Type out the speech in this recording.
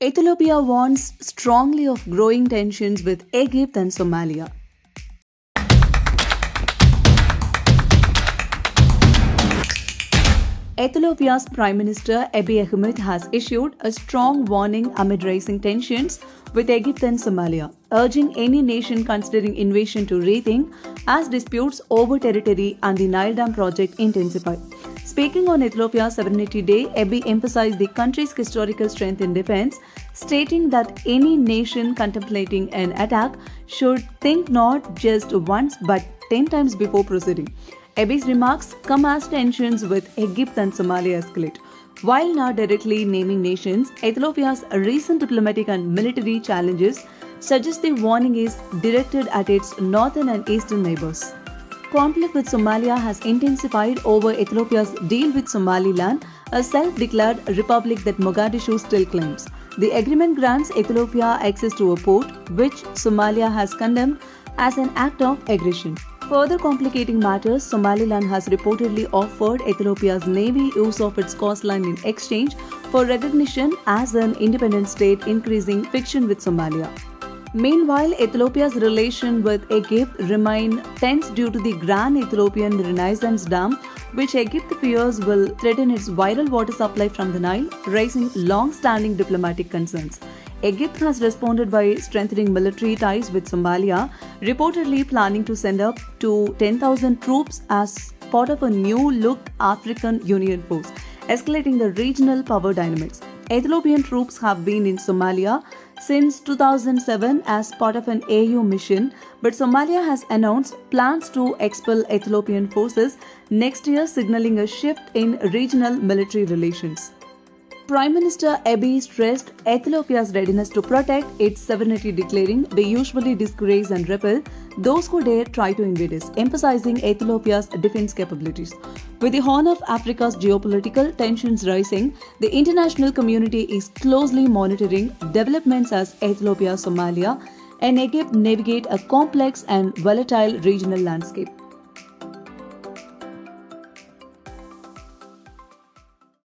Ethiopia warns strongly of growing tensions with Egypt and Somalia. Ethiopia's Prime Minister Abiy Ahmed has issued a strong warning amid rising tensions with Egypt and Somalia, urging any nation considering invasion to rethink as disputes over territory and the Nile Dam project intensify. Speaking on Ethiopia's Sovereignty Day, Abiy emphasized the country's historical strength in defense, stating that any nation contemplating an attack should think not just once but 10 times before proceeding. Abiy's remarks come as tensions with Egypt and Somalia escalate. While not directly naming nations, Ethiopia's recent diplomatic and military challenges suggest the warning is directed at its northern and eastern neighbors. Conflict with Somalia has intensified over Ethiopia's deal with Somaliland, a self-declared republic that Mogadishu still claims. The agreement grants Ethiopia access to a port, which Somalia has condemned as an act of aggression. Further complicating matters, Somaliland has reportedly offered Ethiopia's navy use of its coastline in exchange for recognition as an independent state, increasing friction with Somalia. Meanwhile, Ethiopia's relation with Egypt remain tense due to the Grand Ethiopian Renaissance Dam, which Egypt fears will threaten its vital water supply from the Nile, raising long-standing diplomatic concerns. Egypt has responded by strengthening military ties with Somalia, reportedly planning to send up to 10,000 troops as part of a new-look African Union force, escalating the regional power dynamics. Ethiopian troops have been in Somalia since 2007 as part of an AU mission, but Somalia has announced plans to expel Ethiopian forces next year, signaling a shift in regional military relations. Prime Minister Abiy stressed Ethiopia's readiness to protect its sovereignty, declaring they usually discourage and repel those who dare try to invade us, emphasizing Ethiopia's defense capabilities. With the Horn of Africa's geopolitical tensions rising, the international community is closely monitoring developments as Ethiopia, Somalia, and Egypt navigate a complex and volatile regional landscape.